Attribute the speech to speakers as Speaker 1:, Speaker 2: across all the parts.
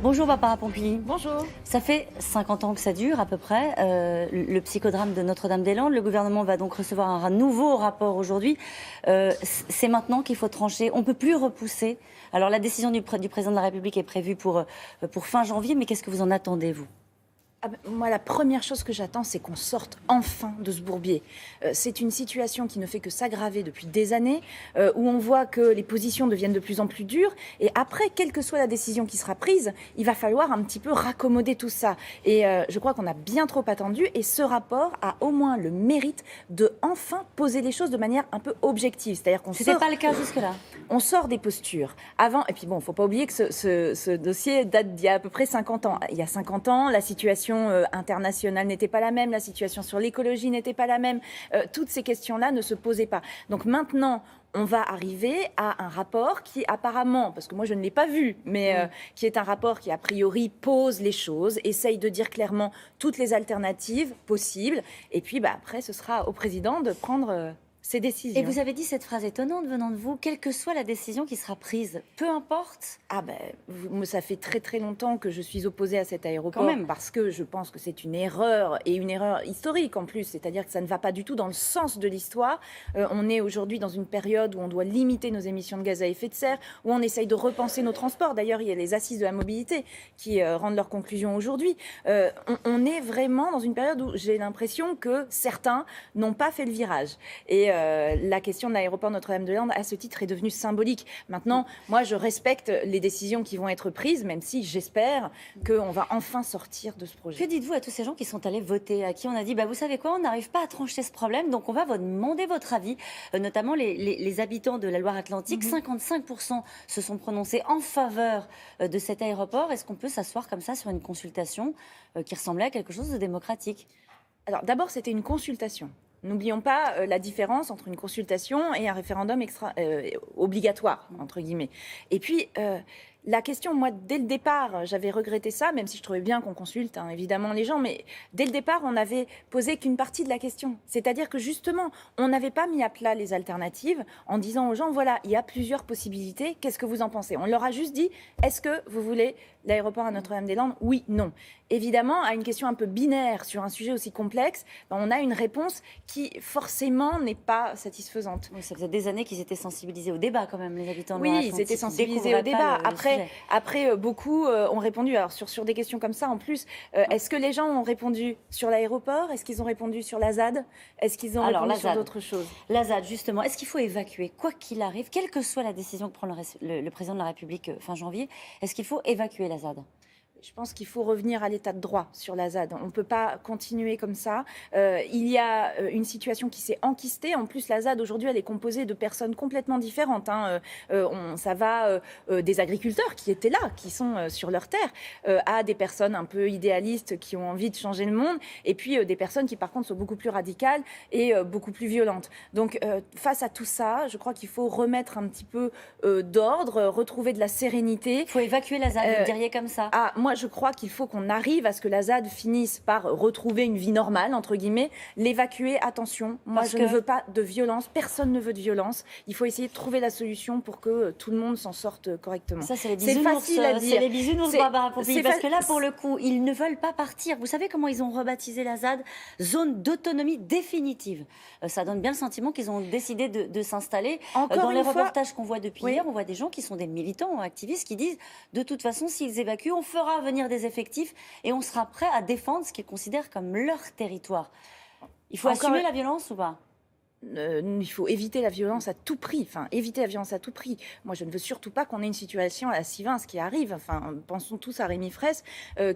Speaker 1: Bonjour Barbara Pompili.
Speaker 2: Bonjour.
Speaker 1: Ça fait 50 ans que ça dure à peu près, le psychodrame de Notre-Dame-des-Landes. Le gouvernement va donc recevoir un nouveau rapport aujourd'hui. C'est maintenant qu'il faut trancher. On ne peut plus repousser. Alors la décision du président de la République est prévue pour fin janvier, mais qu'est-ce que vous en attendez, vous ?
Speaker 2: Moi, la première chose que j'attends, c'est qu'on sorte enfin de ce bourbier. C'est une situation qui ne fait que s'aggraver depuis des années, où on voit que les positions deviennent de plus en plus dures. Et après, quelle que soit la décision qui sera prise, il va falloir un petit peu raccommoder tout ça. Et je crois qu'on a bien trop attendu. Et ce rapport a au moins le mérite de enfin poser les choses de manière un peu objective. C'est-à-dire qu'on
Speaker 1: C'était pas le cas jusque-là.
Speaker 2: On sort des postures. Avant, et puis bon, il ne faut pas oublier que ce dossier date d'il y a à peu près 50 ans. Il y a 50 ans, la situation internationale n'était pas la même, la situation sur l'écologie n'était pas la même. Toutes ces questions-là ne se posaient pas. Donc maintenant, on va arriver à un rapport qui apparemment, parce que moi je ne l'ai pas vu, mais qui est un rapport qui a priori pose les choses, essaye de dire clairement toutes les alternatives possibles. Et puis après, ce sera au président de prendre ces décisions.
Speaker 1: Et vous avez dit cette phrase étonnante venant de vous, quelle que soit la décision qui sera prise, peu importe.
Speaker 2: Ça fait très très longtemps que je suis opposée à cet aéroport,
Speaker 1: quand même,
Speaker 2: parce que je pense que c'est une erreur, et une erreur historique en plus, c'est-à-dire que ça ne va pas du tout dans le sens de l'histoire. On est aujourd'hui dans une période où on doit limiter nos émissions de gaz à effet de serre, où on essaye de repenser nos transports. D'ailleurs, il y a les assises de la mobilité qui rendent leurs conclusions aujourd'hui. On est vraiment dans une période où j'ai l'impression que certains n'ont pas fait le virage. Et la question de l'aéroport Notre-Dame-des-Landes, à ce titre, est devenue symbolique. Maintenant, moi, je respecte les décisions qui vont être prises, même si j'espère qu'on va enfin sortir de ce projet.
Speaker 1: Que dites-vous à tous ces gens qui sont allés voter, à qui on a dit, vous savez quoi, on n'arrive pas à trancher ce problème, donc on va vous demander votre avis, notamment les habitants de la Loire-Atlantique. 55% se sont prononcés en faveur de cet aéroport. Est-ce qu'on peut s'asseoir comme ça sur une consultation qui ressemblait à quelque chose de démocratique ?
Speaker 2: Alors d'abord, c'était une consultation. N'oublions pas la différence entre une consultation et un référendum obligatoire, entre guillemets. Et puis, la question, moi, dès le départ, j'avais regretté ça, même si je trouvais bien qu'on consulte, évidemment, les gens. Mais dès le départ, on n'avait posé qu'une partie de la question. C'est-à-dire que, justement, on n'avait pas mis à plat les alternatives en disant aux gens, voilà, il y a plusieurs possibilités, qu'est-ce que vous en pensez ? On leur a juste dit, est-ce que vous voulez l'aéroport à Notre-Dame-des-Landes ? Oui, non. Évidemment, à une question un peu binaire sur un sujet aussi complexe, on a une réponse qui, forcément, n'est pas satisfaisante.
Speaker 1: Oui, ça faisait des années qu'ils étaient sensibilisés au débat, quand même, les habitants de
Speaker 2: Oui, ils étaient sensibilisés au débat. Après, beaucoup ont répondu. Alors, sur des questions comme ça, en plus, est-ce que les gens ont répondu sur l'aéroport ? Est-ce qu'ils ont répondu sur la ZAD ? Est-ce qu'ils ont répondu sur d'autres choses ?
Speaker 1: La ZAD, justement, est-ce qu'il faut évacuer, quoi qu'il arrive, quelle que soit la décision que prend le président de la République fin janvier, est-ce qu'il faut évacuer la ZAD ?
Speaker 2: Je pense qu'il faut revenir à l'état de droit sur la ZAD. On ne peut pas continuer comme ça. Il y a une situation qui s'est enquistée. En plus, la ZAD, aujourd'hui, elle est composée de personnes complètement différentes. Ça va des agriculteurs qui étaient là, qui sont sur leur terre, à des personnes un peu idéalistes qui ont envie de changer le monde, et puis des personnes qui, par contre, sont beaucoup plus radicales et beaucoup plus violentes. Donc, face à tout ça, je crois qu'il faut remettre un petit peu d'ordre, retrouver de la sérénité.
Speaker 1: Il faut évacuer la ZAD, vous diriez comme ça ?
Speaker 2: Moi, je crois qu'il faut qu'on arrive à ce que la ZAD finisse par retrouver une vie normale, entre guillemets. L'évacuer, attention, moi je ne veux pas de violence, personne ne veut de violence. Il faut essayer de trouver la solution pour que tout le monde s'en sorte correctement.
Speaker 1: Ça, c'est les bisounours, c'est les bisounours, Barbara Pompili, parce que là, pour le coup, ils ne veulent pas partir. Vous savez comment ils ont rebaptisé la ZAD ? Zone d'autonomie définitive. Ça donne bien le sentiment qu'ils ont décidé de s'installer. Dans les reportages qu'on voit depuis hier, on voit des gens qui sont des militants, activistes, qui disent, de toute façon, s'ils évacuent, on fera venir des effectifs et on sera prêt à défendre ce qu'ils considèrent comme leur territoire. Il faut assumer la violence ou pas ?
Speaker 2: Il faut éviter la violence à tout prix. Éviter la violence à tout prix. Moi, je ne veux surtout pas qu'on ait une situation à la Sivins qui arrive. Pensons tous à Rémi Fraisse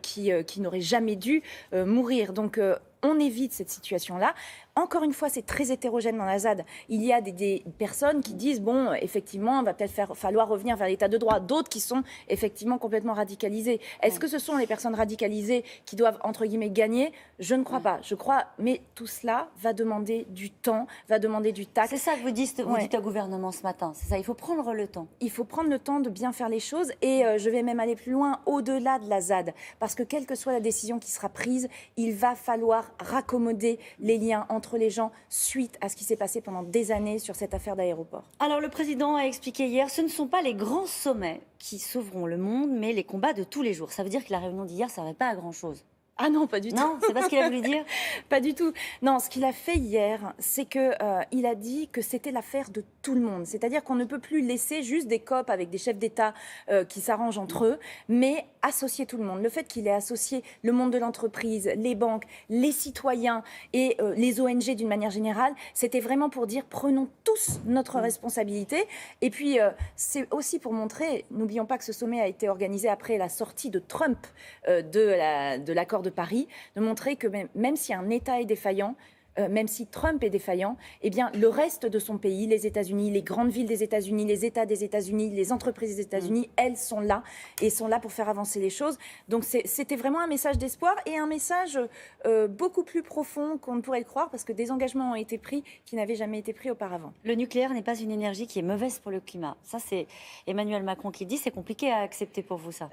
Speaker 2: qui n'aurait jamais dû mourir. Donc, on évite cette situation-là. Encore une fois, c'est très hétérogène dans la ZAD. Il y a des personnes qui disent, effectivement, il va peut-être falloir revenir vers l'état de droit. D'autres qui sont effectivement complètement radicalisées. Est-ce que ce sont les personnes radicalisées qui doivent, entre guillemets, gagner ? Je ne crois pas. Mais tout cela va demander du temps, va demander du tact.
Speaker 1: C'est ça que vous dites au gouvernement ce matin. C'est ça, il faut prendre le temps.
Speaker 2: Il faut prendre le temps de bien faire les choses. Et je vais même aller plus loin, au-delà de la ZAD. Parce que quelle que soit la décision qui sera prise, il va falloir raccommoder les liens entre entre les gens suite à ce qui s'est passé pendant des années sur cette affaire d'aéroport.
Speaker 1: Alors le président a expliqué hier, ce ne sont pas les grands sommets qui sauveront le monde, mais les combats de tous les jours. Ça veut dire que la réunion d'hier ne servait pas à grand-chose.
Speaker 2: Ah non, pas du tout.
Speaker 1: Non, c'est pas ce qu'il a voulu dire.
Speaker 2: Pas du tout. Non, ce qu'il a fait hier, c'est que il a dit que c'était l'affaire de tout le monde. C'est-à-dire qu'on ne peut plus laisser juste des COP avec des chefs d'État qui s'arrangent entre eux, mais associer tout le monde. Le fait qu'il ait associé le monde de l'entreprise, les banques, les citoyens et les ONG d'une manière générale, c'était vraiment pour dire prenons tous notre responsabilité. Et puis c'est aussi pour montrer, n'oublions pas que ce sommet a été organisé après la sortie de Trump de l'accord de Paris, de montrer que même si un État est défaillant, même si Trump est défaillant, eh bien, le reste de son pays, les États-Unis, les grandes villes des États-Unis, les États des États-Unis, les entreprises des États-Unis, elles sont là et sont là pour faire avancer les choses. Donc c'était vraiment un message d'espoir et un message beaucoup plus profond qu'on ne pourrait le croire parce que des engagements ont été pris qui n'avaient jamais été pris auparavant.
Speaker 1: Le nucléaire n'est pas une énergie qui est mauvaise pour le climat. Ça, c'est Emmanuel Macron qui le dit. C'est compliqué à accepter pour vous, ça.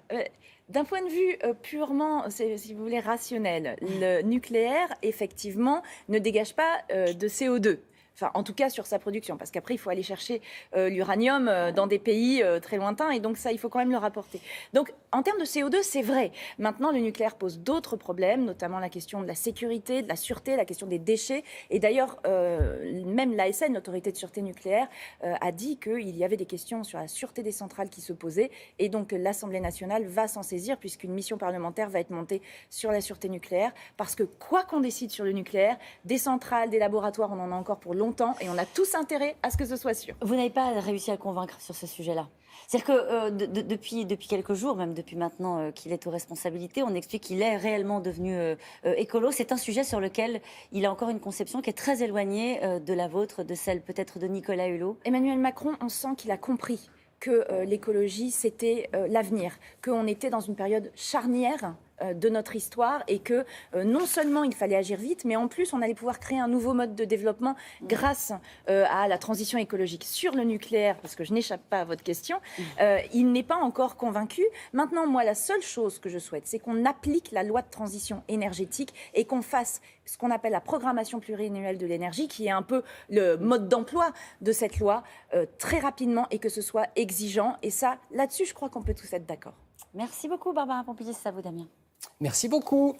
Speaker 2: D'un point de vue purement, si vous voulez, rationnel, le nucléaire, effectivement, ne dégage pas de CO2. Enfin, en tout cas sur sa production, parce qu'après, il faut aller chercher l'uranium dans des pays très lointains, et donc ça, il faut quand même le rapporter. Donc, en termes de CO2, c'est vrai. Maintenant, le nucléaire pose d'autres problèmes, notamment la question de la sécurité, de la sûreté, la question des déchets. Et d'ailleurs, même l'ASN, l'autorité de sûreté nucléaire, a dit qu'il y avait des questions sur la sûreté des centrales qui se posaient, et donc l'Assemblée nationale va s'en saisir, puisqu'une mission parlementaire va être montée sur la sûreté nucléaire, parce que quoi qu'on décide sur le nucléaire, des centrales, des laboratoires, on en a encore pour longtemps et on a tous intérêt à ce que ce soit sûr.
Speaker 1: Vous n'avez pas réussi à le convaincre sur ce sujet-là. C'est-à-dire que depuis quelques jours, même depuis maintenant qu'il est aux responsabilités, on explique qu'il est réellement devenu écolo. C'est un sujet sur lequel il a encore une conception qui est très éloignée de la vôtre, de celle peut-être de Nicolas Hulot.
Speaker 2: Emmanuel Macron, on sent qu'il a compris que l'écologie, c'était l'avenir, qu'on était dans une période charnière de notre histoire et que non seulement il fallait agir vite, mais en plus on allait pouvoir créer un nouveau mode de développement grâce à la transition écologique. Sur le nucléaire, parce que je n'échappe pas à votre question, il n'est pas encore convaincu. Maintenant, moi, la seule chose que je souhaite, c'est qu'on applique la loi de transition énergétique et qu'on fasse ce qu'on appelle la programmation pluriannuelle de l'énergie, qui est un peu le mode d'emploi de cette loi, très rapidement et que ce soit exigeant. Et ça, là-dessus, je crois qu'on peut tous être d'accord.
Speaker 1: Merci beaucoup, Barbara Pompili. C'est à vous, Damien.
Speaker 3: Merci beaucoup.